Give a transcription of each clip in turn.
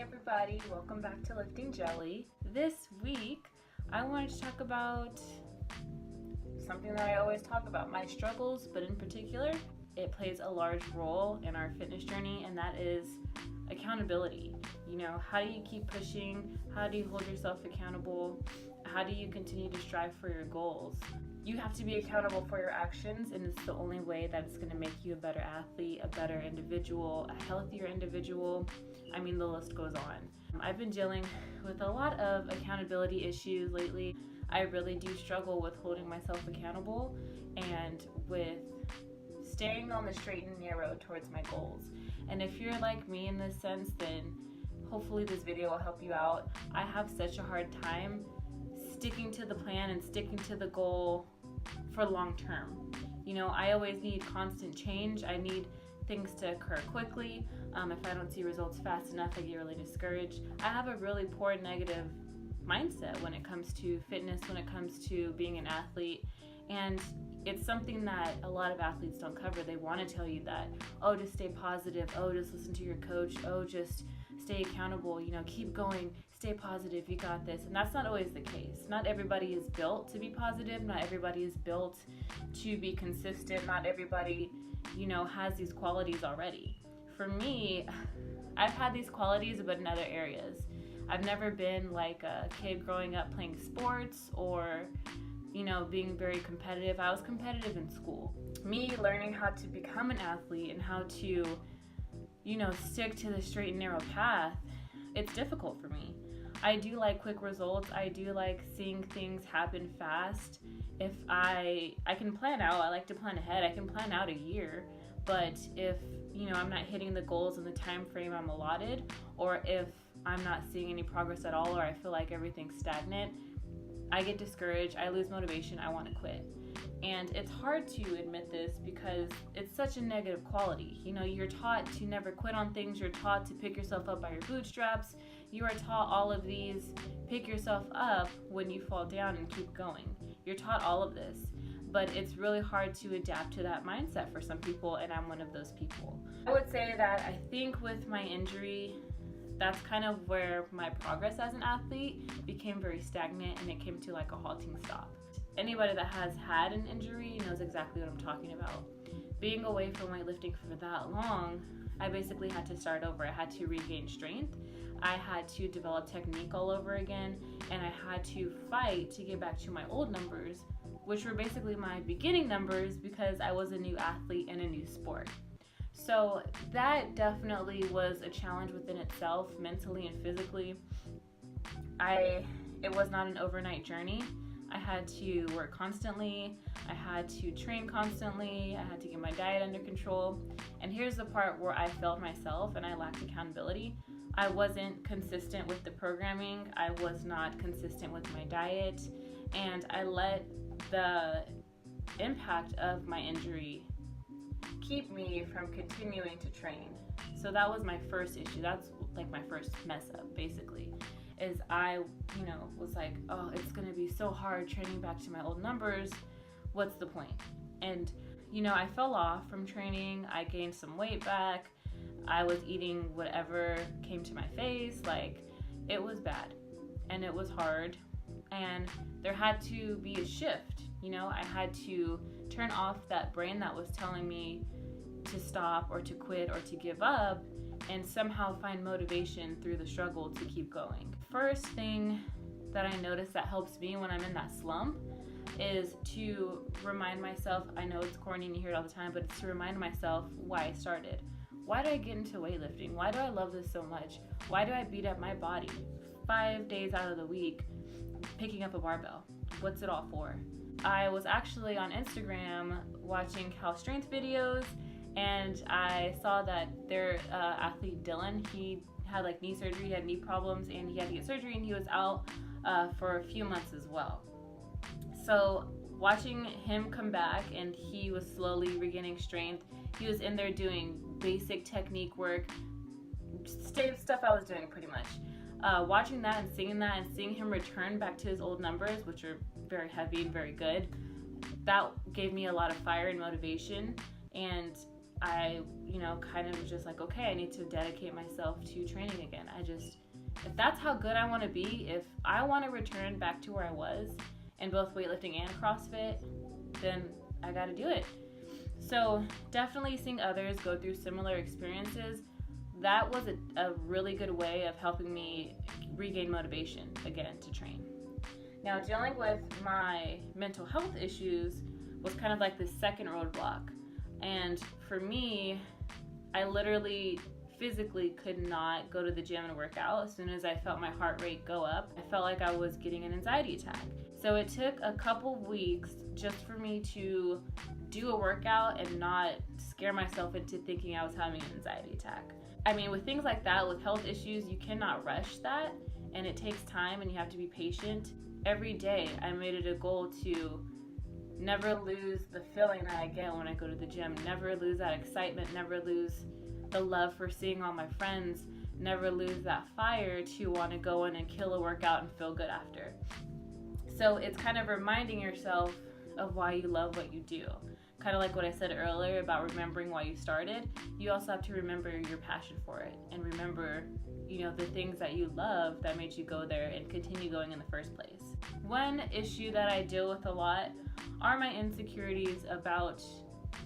everybody, welcome back to Lifting Jelly. This week I wanted to talk about something that I always talk about, my struggles, but in particular it plays a large role in our fitness journey, and that is accountability. How do you keep pushing? How do you hold yourself accountable? How do you continue to strive for your goals? You have to be accountable for your actions, and it's the only way that it's going to make you a better athlete, a better individual, a healthier individual. The list goes on. I've been dealing with a lot of accountability issues lately. I really do struggle with holding myself accountable and with staying on the straight and narrow towards my goals. And if you're like me in this sense, then hopefully this video will help you out. I have such a hard time sticking to the plan and sticking to the goal for long term. I always need constant change. I need things to occur quickly. If I don't see results fast enough, I get really discouraged. I have a really poor negative mindset when it comes to fitness, when it comes to being an athlete. And it's something that a lot of athletes don't cover. They want to tell you that, oh, just stay positive. Oh, just listen to your coach. Oh, just stay accountable. Keep going. Stay positive. You got this. And that's not always the case. Not everybody is built to be positive. Not everybody is built to be consistent. Not everybody, has these qualities already. For me, I've had these qualities, but in other areas. I've never been like a kid growing up playing sports or being very competitive. I was competitive in school. Me learning how to become an athlete and how to, stick to the straight and narrow path, it's difficult for me. I do like quick results. I do like seeing things happen fast. If I can plan out, I like to plan ahead. I can plan out a year, but if, I'm not hitting the goals in the time frame I'm allotted, or if I'm not seeing any progress at all, or I feel like everything's stagnant, I get discouraged, I lose motivation, I want to quit. And it's hard to admit this because it's such a negative quality. You're taught to never quit on things. You're taught to pick yourself up by your bootstraps. You are taught all of these, pick yourself up when you fall down and keep going. You're taught all of this, but it's really hard to adapt to that mindset for some people, and I'm one of those people. I would say that I think with my injury, that's kind of where my progress as an athlete became very stagnant, and it came to like a halting stop. Anybody that has had an injury knows exactly what I'm talking about. Being away from weightlifting for that long, I basically had to start over. I had to regain strength. I had to develop technique all over again, and I had to fight to get back to my old numbers, which were basically my beginning numbers because I was a new athlete in a new sport. So that definitely was a challenge within itself, mentally and physically. It was not an overnight journey. I had to work constantly. I had to train constantly. I had to get my diet under control. And here's the part where I failed myself and I lacked accountability. I wasn't consistent with the programming. I was not consistent with my diet. And I let the impact of my injury keep me from continuing to train. So that was my first issue. That's like my first mess up, basically, is I, was like, oh, it's going to be so hard training back to my old numbers. What's the point? And, I fell off from training. I gained some weight back. I was eating whatever came to my face. Like, it was bad and it was hard. And there had to be a shift. I had to turn off that brain that was telling me to stop or to quit or to give up, and somehow find motivation through the struggle to keep going. First thing that I notice that helps me when I'm in that slump is to remind myself, I know it's corny and you hear it all the time, but it's to remind myself why I started. Why did I get into weightlifting? Why do I love this so much? Why do I beat up my body 5 days out of the week picking up a barbell? What's it all for? I was actually on Instagram watching Cal Strength videos, and I saw that their athlete Dylan, he had like knee surgery, he had knee problems, and he had to get surgery, and he was out for a few months as well. So watching him come back, and he was slowly regaining strength. He was in there doing basic technique work, stuff I was doing pretty much. Watching that and seeing him return back to his old numbers, which are very heavy and very good, that gave me a lot of fire and motivation. And I, kind of was just like, okay, I need to dedicate myself to training again. If that's how good I want to be, if I want to return back to where I was in both weightlifting and CrossFit, then I got to do it. So definitely seeing others go through similar experiences, that was a really good way of helping me regain motivation again to train. Now, dealing with my mental health issues was kind of like the second roadblock. And for me, I literally physically could not go to the gym and work out. As soon as I felt my heart rate go up, I felt like I was getting an anxiety attack. So it took a couple weeks just for me to do a workout and not scare myself into thinking I was having an anxiety attack. I mean, with things like that, with health issues, you cannot rush that, and it takes time and you have to be patient. Every day I made it a goal to never lose the feeling that I get when I go to the gym, never lose that excitement, never lose the love for seeing all my friends, never lose that fire to want to go in and kill a workout and feel good after. So it's kind of reminding yourself of why you love what you do. Kind of like what I said earlier about remembering why you started. You also have to remember your passion for it and remember, the things that you love that made you go there and continue going in the first place. One issue that I deal with a lot are my insecurities about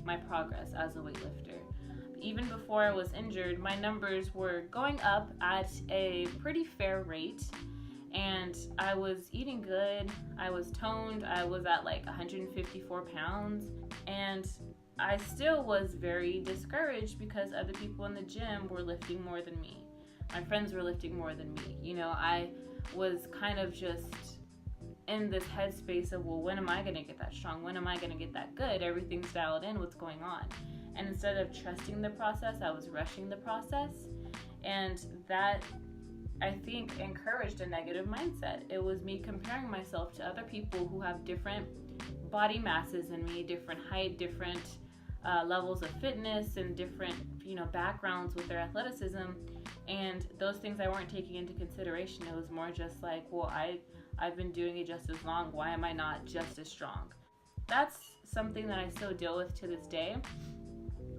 my progress as a weightlifter. Even before I was injured, my numbers were going up at a pretty fair rate, and I was eating good, I was toned, I was at like 154 pounds, and I still was very discouraged because other people in the gym were lifting more than me. My friends were lifting more than me. I was kind of just in this headspace of, well, when am I going to get that strong? When am I going to get that good? Everything's dialed in, what's going on? And instead of trusting the process, I was rushing the process. And that, I think, encouraged a negative mindset. It was me comparing myself to other people who have different body masses than me, different height, different levels of fitness, and different, backgrounds with their athleticism. And those things I weren't taking into consideration. It was more just like, well, I've been doing it just as long. Why am I not just as strong? That's something that I still deal with to this day.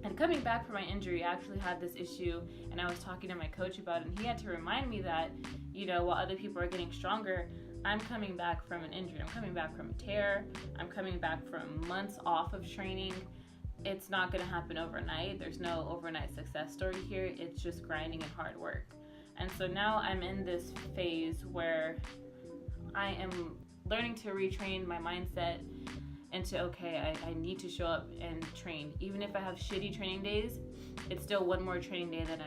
And coming back from my injury, I actually had this issue, and I was talking to my coach about it, and he had to remind me that, while other people are getting stronger, I'm coming back from an injury. I'm coming back from a tear. I'm coming back from months off of training. It's not going to happen overnight. There's no overnight success story here. It's just grinding and hard work. And so now I'm in this phase where I am learning to retrain my mindset into, okay, I need to show up and train. Even if I have shitty training days, it's still one more training day that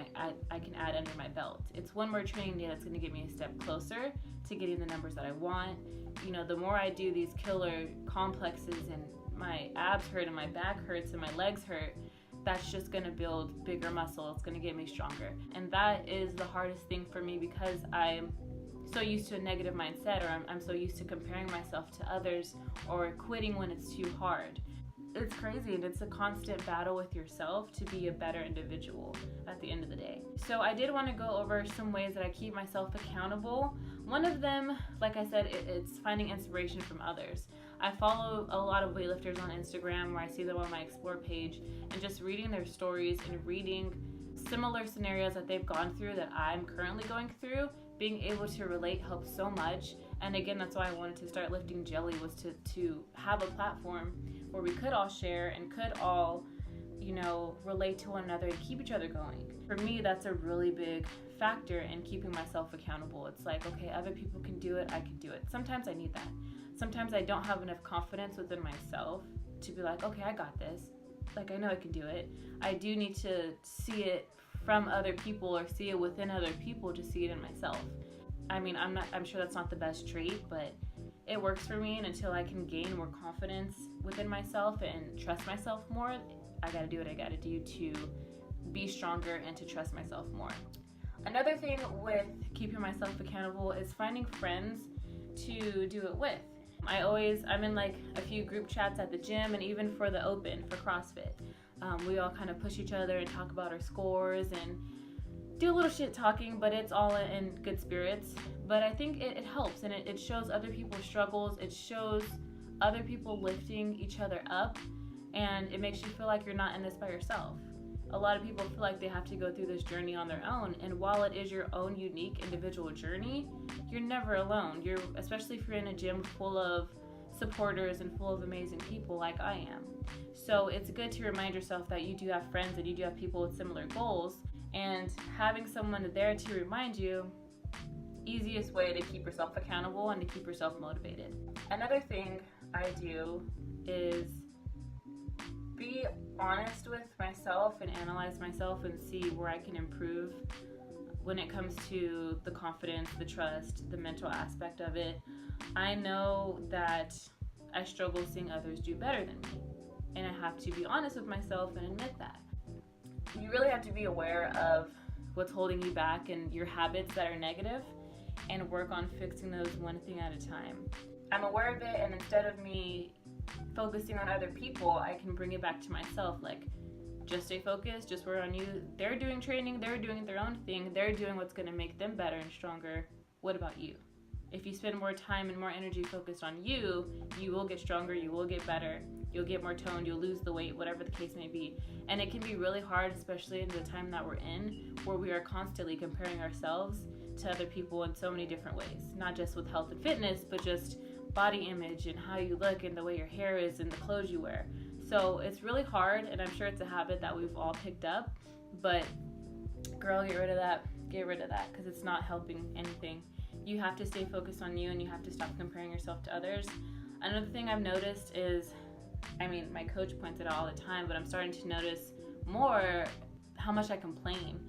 I can add under my belt. It's one more training day that's going to get me a step closer to getting the numbers that I want. The more I do these killer complexes and my abs hurt and my back hurts and my legs hurt, that's just going to build bigger muscle. It's going to get me stronger. And that is the hardest thing for me because I'm so used to a negative mindset, or I'm so used to comparing myself to others or quitting when it's too hard. It's crazy, and it's a constant battle with yourself to be a better individual at the end of the day. So I did want to go over some ways that I keep myself accountable. One of them, like I said, it's finding inspiration from others. I follow a lot of weightlifters on Instagram where I see them on my Explore page, and just reading their stories and reading similar scenarios that they've gone through that I'm currently going through, being able to relate helps so much. And again, that's why I wanted to start lifting Jelly, was to have a platform where we could all share and could all, relate to one another and keep each other going. For me, that's a really big factor in keeping myself accountable. It's like, okay, other people can do it, I can do it. Sometimes I need that. Sometimes I don't have enough confidence within myself to be like, okay, I got this. Like, I know I can do it. I do need to see it from other people or see it within other people to see it in myself. I mean, I'm sure that's not the best trait, but it works for me, and until I can gain more confidence within myself and trust myself more, I gotta do what I gotta do to be stronger and to trust myself more. Another thing with keeping myself accountable is finding friends to do it with. I'm in like a few group chats at the gym, and even for the open, for CrossFit. We all kind of push each other and talk about our scores and do a little shit talking, but it's all in good spirits. But I think it helps, and it shows other people's struggles. It shows other people lifting each other up, and it makes you feel like you're not in this by yourself. a lot of people feel like they have to go through this journey on their own, and while it is your own unique individual journey, you're never alone. Especially if you're in a gym full of supporters and full of amazing people like I am. So it's good to remind yourself that you do have friends and you do have people with similar goals, and having someone there to remind you, easiest way to keep yourself accountable and to keep yourself motivated. Another thing I do is be honest with myself and analyze myself and see where I can improve when it comes to the confidence, the trust, the mental aspect of it. I know that I struggle seeing others do better than me, and I have to be honest with myself and admit that. You really have to be aware of what's holding you back and your habits that are negative, and work on fixing those one thing at a time. I'm aware of it, and instead of me focusing on other people, I can bring it back to myself. Like, just stay focused, just work on you. They're doing training, they're doing their own thing, they're doing what's going to make them better and stronger. What about you? If you spend more time and more energy focused on you, you will get stronger, you will get better, you'll get more toned, you'll lose the weight, whatever the case may be. And it can be really hard, especially in the time that we're in, where we are constantly comparing ourselves to other people in so many different ways. Not just with health and fitness, but just body image and how you look and the way your hair is and the clothes you wear. So it's really hard, and I'm sure it's a habit that we've all picked up, but girl, get rid of that, because it's not helping anything. You have to stay focused on you, and you have to stop comparing yourself to others. Another thing I've noticed is, my coach points it out all the time, but I'm starting to notice more how much I complain.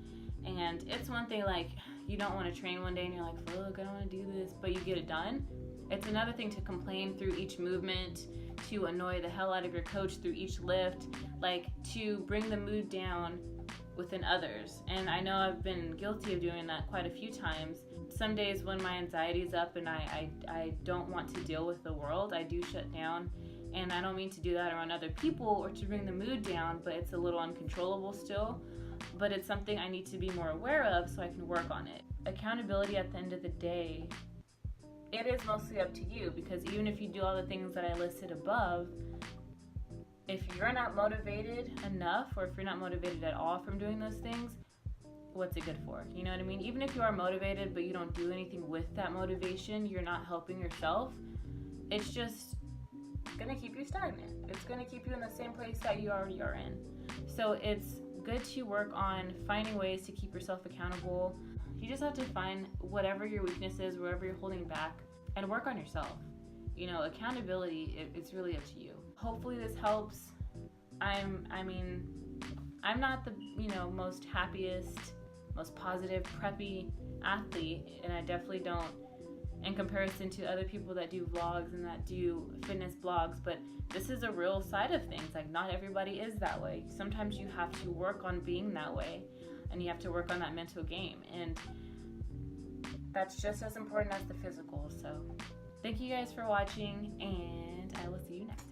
And it's one thing, like, you don't want to train one day and you're like, look, I don't want to do this, but you get it done. It's another thing to complain through each movement, to annoy the hell out of your coach through each lift, like to bring the mood down within others. And I know I've been guilty of doing that quite a few times. Some days when my anxiety's up and I don't want to deal with the world, I do shut down. And I don't mean to do that around other people or to bring the mood down, but it's a little uncontrollable still. But it's something I need to be more aware of so I can work on it. Accountability, at the end of the day, it is mostly up to you, because even if you do all the things that I listed above, if you're not motivated enough, or if you're not motivated at all from doing those things, what's it good for? You know what I mean? Even if you are motivated but you don't do anything with that motivation, you're not helping yourself, it's just gonna keep you stagnant. It's gonna keep you in the same place that you already are in. So it's good to work on finding ways to keep yourself accountable. You just have to find whatever your weakness is, wherever you're holding back, and work on yourself. Accountability, it's really up to you. Hopefully this helps. I'm not the, most happiest, most positive, preppy athlete, and I definitely don't, in comparison to other people that do vlogs and that do fitness blogs, but this is a real side of things. Like, not everybody is that way. Sometimes you have to work on being that way, and you have to work on that mental game, and that's just as important as the physical. So thank you guys for watching, and I will see you next time.